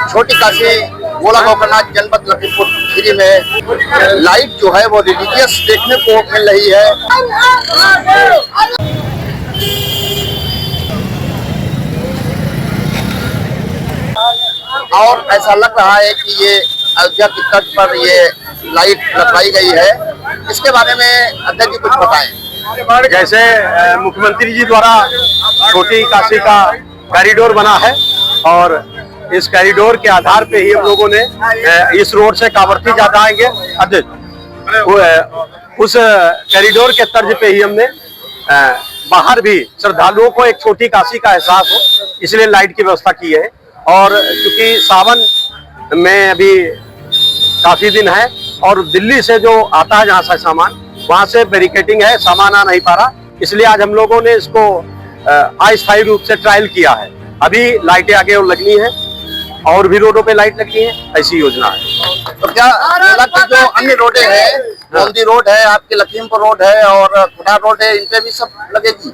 छोटी काशी गोला गोकर्णनाथ जनपद लखीमपुर खीरी में लाइट जो है वो रिलीजियस देखने को मिल रही है। और ऐसा लग रहा है कि ये अयोध्या की तट पर ये लाइट लगवाई गई है। इसके बारे में अध्यक्ष जी कुछ बताएं। जैसे मुख्यमंत्री जी द्वारा छोटी काशी का कॉरिडोर बना है और इस कॉरिडोर के आधार पे ही हम लोगों ने इस रोड से कांवरती ज्यादा आएंगे उस कॉरिडोर के तर्ज पे ही हमने बाहर भी श्रद्धालुओं को एक छोटी काशी का एहसास हो इसलिए लाइट की व्यवस्था की है। और क्योंकि सावन में अभी काफी दिन है और दिल्ली से जो आता है जहाँ से सामान वहां से बैरिकेडिंग है, सामान आ नहीं पा रहा, इसलिए आज हम लोगों ने इसको अस्थायी रूप से ट्रायल किया है। अभी लाइटें आगे और लगनी है और भी रोडों पे लाइट लगनी है, ऐसी योजना है। तो क्या जो अन्य रोडें हैं, गोमती रोड है, आपके लखीमपुर रोड है और खुदा रोड है, इन पे भी सब लगेगी?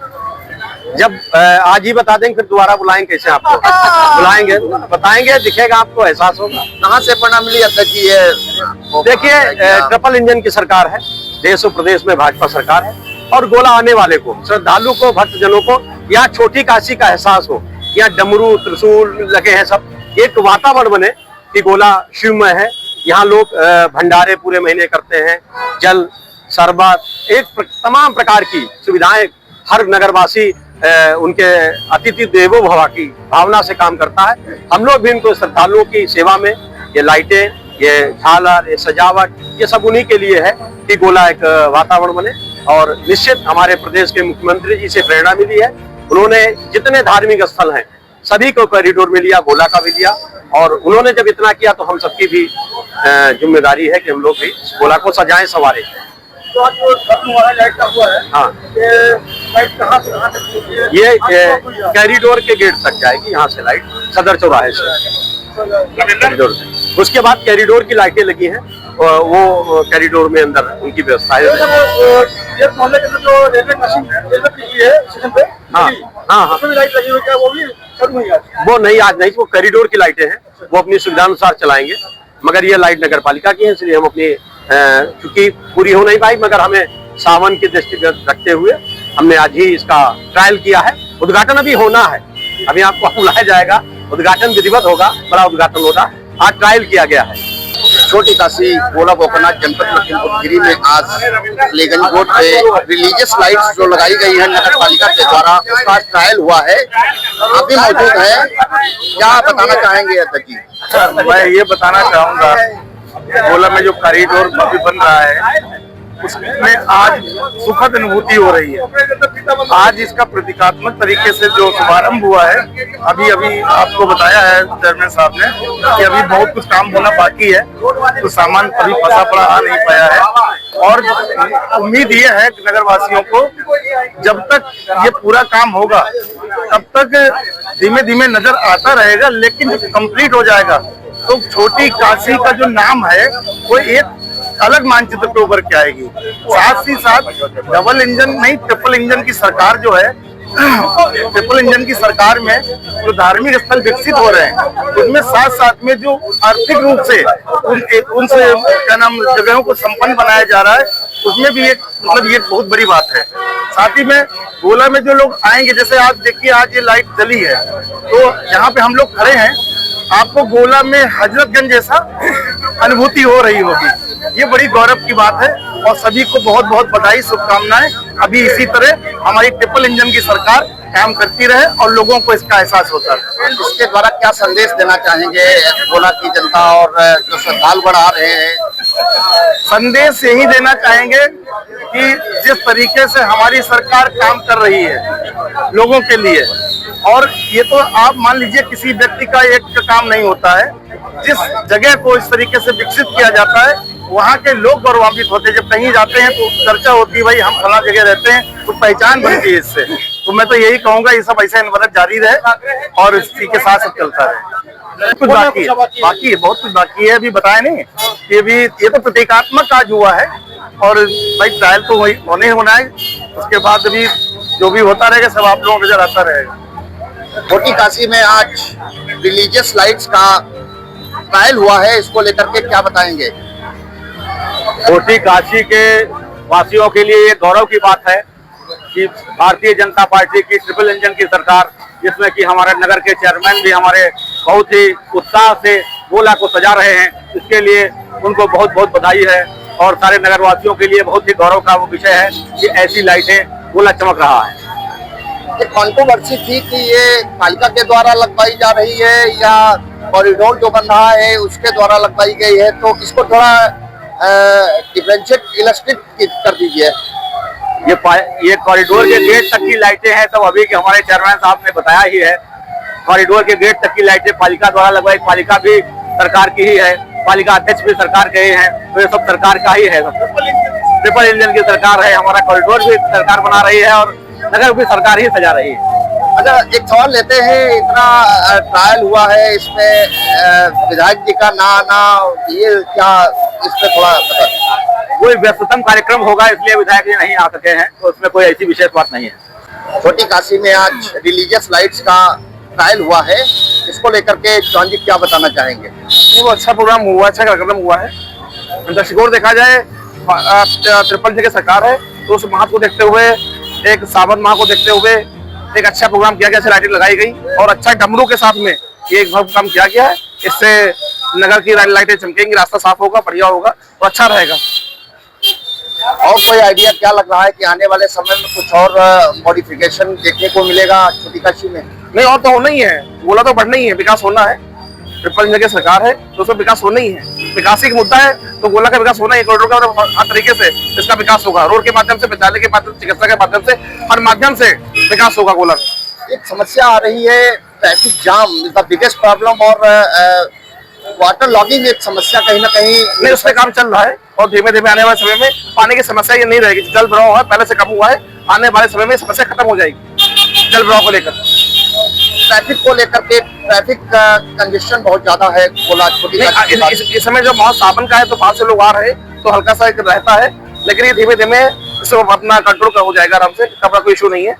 जब आज ही बता देंगे फिर दोबारा बुलाएंगे कैसे आपको बुलाएंगे, बताएंगे, दिखेगा आपको, एहसास होगा। कहाँ से प्रेरणा मिली अध्यक्ष जी? देखिए ट्रिपल इंजन की सरकार है, देश और प्रदेश में भाजपा सरकार है और गोला आने वाले को, श्रद्धालु को, भक्तजनों को यहाँ छोटी काशी का एहसास हो। यहाँ डमरू त्रिशूल लगे हैं, सब एक वातावरण बने कि गोला शिवमय है। यहाँ लोग भंडारे पूरे महीने करते हैं, जल शरबत तमाम प्रकार की सुविधाएं, हर नगरवासी उनके अतिथि देवो भव की भावना से काम करता है। हम लोग भी इनको श्रद्धालुओं की सेवा में ये लाइटें, ये झालर, ये सजावट, ये सब उन्हीं के लिए है कि गोला एक वातावरण बने। और निश्चित हमारे प्रदेश के मुख्यमंत्री जी से प्रेरणा मिली है, उन्होंने जितने धार्मिक स्थल हैं सभी को कॉरिडोर में लिया, गोला का भी लिया और उन्होंने जब इतना किया तो हम सबकी भी जिम्मेदारी है कि हम लोग भी गोला को सजाएं, संवारें। तो आज लाइट का हुआ है, हाँ, लाइट कहाँ से कहाँ तक? ये कॉरिडोर के गेट तक जाएगी, यहाँ से लाइट सदर चौराहे से कॉरिडोर से। उसके बाद कॉरिडोर की लाइटें लगी हैं, वो कॉरिडोर में अंदर उनकी व्यवस्था है। ये मोहल्ले के जो रेलवे क्रॉसिंग है स्टेशन पे, हाँ हाँ हाँ, उसमें लाइट लगी हुई है, वो भी शुरू हुई है? वो नहीं, आज नहीं, वो कॉरिडोर की लाइटें हैं, वो अपनी सुविधा अनुसार चलाएंगे। मगर ये लाइट नगर पालिका की है, इसलिए हम अपनी चूंकि पूरी हो नहीं पाई, मगर हमें सावन की दृष्टिगत रखते हुए हमने आज ही इसका ट्रायल किया है। उद्घाटन अभी होना है, अभी आपको बुलाया जाएगा, उद्घाटन विधिवत होगा, बड़ा उद्घाटन होगा। आज ट्रायल किया गया है। छोटी काशी गोला गोकर्णनाथ जनपद लखीमपुर खीरी में आज लेगंज रोड पे रिलीजियस लाइट्स जो लगाई गई है नगर पालिका के द्वारा, उसका ट्रायल हुआ है। अभी मौजूद है, क्या बताना चाहेंगे अध्यक्ष जी? मैं ये बताना चाहूंगा, गोला में जो कॉरिडोर बन रहा है उसमें आज सुखद अनुभूति हो रही है। आज इसका प्रतीकात्मक तरीके से जो शुभारंभ हुआ है, अभी आपको बताया है चेयरमैन साहब ने कि अभी बहुत कुछ काम होना बाकी है, तो सामान अभी फंसा पड़ा आ नहीं पाया है। और उम्मीद ये है कि नगरवासियों को जब तक ये पूरा काम होगा तब तक धीमे धीमे नजर आता रहेगा, लेकिन कंप्लीट हो जाएगा तो छोटी काशी का जो नाम है वो एक अलग मानचित्र पे उभर के आएगी। साथ ही साथ डबल इंजन नहीं, ट्रिपल इंजन की सरकार जो है, ट्रिपल इंजन की सरकार में जो धार्मिक स्थल विकसित हो रहे हैं उनमें साथ साथ में जो आर्थिक रूप से उनसे क्या नाम जगहों को संपन्न बनाया जा रहा है, उसमें भी एक मतलब ये बहुत बड़ी बात है। साथ ही में गोला में जो लोग आएंगे, जैसे आप देखिए आज ये लाइट जली है तो यहाँ पे हम लोग खड़े हैं, आपको गोला में हजरतगंज जैसा अनुभूति हो रही होगी। ये बड़ी गौरव की बात है और सभी को बहुत बहुत बधाई, शुभकामनाएं। अभी इसी तरह हमारी ट्रिपल इंजन की सरकार काम करती रहे और लोगों को इसका एहसास होता है। इसके द्वारा क्या संदेश देना चाहेंगे गोला की जनता और जो श्रद्धालु बढ़ा रहे हैं? संदेश यही देना चाहेंगे कि जिस तरीके से हमारी सरकार काम कर रही है लोगों के लिए, और ये तो आप मान लीजिए किसी व्यक्ति का एक काम नहीं होता है, जिस जगह को इस तरीके से विकसित किया जाता है वहाँ के लोग गौरवान्वित होते हैं। जब कहीं जाते हैं तो चर्चा होती है, भाई हम फला जगह रहते हैं, तो पहचान बनती है इससे। तो मैं तो यही कहूंगा ये सब ऐसा इन्वॉल्व जारी रहे और इसी के साथ सब चलता रहे। कुछ बाकी है, बहुत कुछ बाकी है, अभी बताया नहीं। ये तो प्रतीकात्मक आज हुआ है और भाई ट्रायल तो वही होना है, उसके बाद अभी जो भी होता रहेगा सब आप लोगों को नजर आता रहेगा। छोटी काशी में आज रिलीजियस लाइट्स का ट्रायल हुआ है, इसको लेकर के क्या बताएंगे? छोटी काशी के वासियों के लिए ये गौरव की बात है कि भारतीय जनता पार्टी की ट्रिपल इंजन की सरकार, जिसमें कि हमारे नगर के चेयरमैन भी हमारे बहुत ही उत्साह से गोला को सजा रहे हैं, इसके लिए उनको बहुत बहुत बधाई है। और सारे नगरवासियों के लिए बहुत ही गौरव का वो विषय है कि ऐसी लाइटें गोला चमक रहा है। एक कंट्रोवर्सी थी कि ये पालिका के द्वारा लगवाई जा रही है या कॉरिडोर जो बन रहा है उसके द्वारा लगवाई गई है, तो इसको थोड़ा डिफरेंशिएट इलस्ट्रेट कर दीजिए। ये कॉरिडोर के गेट तक की लाइटें हैं, तो अभी के हमारे चेयरमैन साहब ने बताया ही है। कॉरिडोर के गेट तक की लाइटें पालिका द्वारा लगवाई, पालिका भी सरकार की ही है, पालिका अध्यक्ष भी सरकार के ही हैं, तो ये सब सरकार का ही है। ट्रिपल इंजन की सरकार है, हमारा कॉरिडोर भी सरकार बना रही है और नगर भी सरकार ही सजा रही है। अच्छा, एक सवाल लेते हैं, इतना ट्रायल हुआ है, इसमें विधायक जी का ना आना, ये क्या इस पे थोड़ा बता दें? कोई व्यस्ततम कार्यक्रम होगा इसलिए विधायक जी नहीं आ सके हैं, तो उसमें कोई ऐसी विशेष बात नहीं है। छोटी काशी में आज रिलीजियस लाइट्स का ट्रायल हुआ है, इसको लेकर के चौहान जी क्या बताना चाहेंगे? वो अच्छा प्रोग्राम हुआ, अच्छा कार्यक्रम हुआ है। दृष्टिकोण देखा जाए, ट्रिपल इंजन की सरकार है, तो उस माह को देखते हुए, एक सावन माह को देखते हुए एक अच्छा प्रोग्राम किया गया, अच्छी लाइटिंग लगाई गई और अच्छा डमरू के साथ में ये एक काम किया गया है। इससे नगर की लाइटें चमकेंगी, रास्ता साफ होगा, बढ़िया होगा और अच्छा रहेगा। और कोई आइडिया क्या लग रहा है कि आने वाले समय में कुछ और मॉडिफिकेशन देखने को मिलेगा छोटी काशी में? नहीं, और तो होना ही है, गोला तो बढ़ना ही है, विकास होना है। ट्रिपल इंजन की सरकार है तो उसमें विकास होना ही है। विकास एक मुद्दा है तो गोला का विकास होना ही, कॉरिडोर का हर तरीके से इसका विकास होगा। रोड के माध्यम से, विद्यालय के माध्यम से, चिकित्सा के माध्यम से, हर माध्यम से विकास होगा गोला में। एक समस्या आ रही है, traffic jam is the biggest problem, और वाटर लॉगिंग एक समस्या कहीं ना कहीं। नहीं, उस पर काम चल रहा है और धीमे धीमे आने वाले समय में पानी की समस्या ये नहीं रहेगी। जल भराव है पहले से कम हुआ है, आने वाले समय में समस्या खत्म हो जाएगी जल भराव को लेकर। ट्रैफिक को लेकर के ट्रैफिक कंजेशन बहुत ज्यादा है गोला छोटी काशी में। इस समय जब बहुत सावन का है तो बाहर से लोग आ रहे हैं तो हल्का सा रहता है, लेकिन ये धीमे धीमे इसको अपना कंट्रोल हो जाएगा आराम से, कपड़ा कोई इशू नहीं है।